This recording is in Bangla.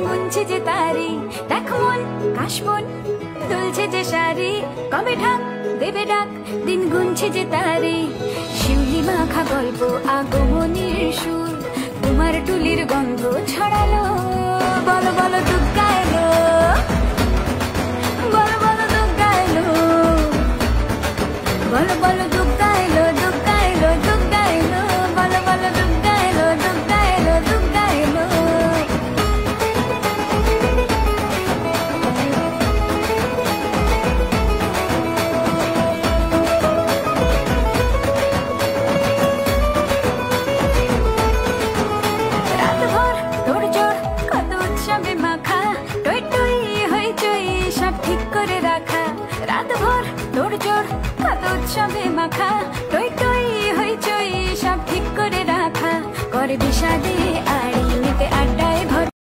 গুনছে যে তারি, দেখো মন কাশবন দুলছে যে শাড়ি, কবে ঢাক দেবে ডাক, দিন গুনছে যে তারি। শিউলি মাখা গল্প আগমনীর সুর, তোমার টুলির গন্ধ ছড়ালো, বলো বলো দুগ্গা এলো, বলো বলো দুগ্গা এলো, বলো বলো দুগ্গা এলো, দুগ্গা এলো, দুগ্গা এলো, বলো বলো দুগ্গা এলো, দুগ্গা এলো, দুগ্গা এলো। রাতভর তোড়জোড় কত উৎসবে মাখা, টই টই হইচই সব ঠিক করে রাখা। রাতভর তোড়জোড় কত উৎসবে মাখা, টই টই হইচই সব ঠিক করে রাখা। করে বিষাদে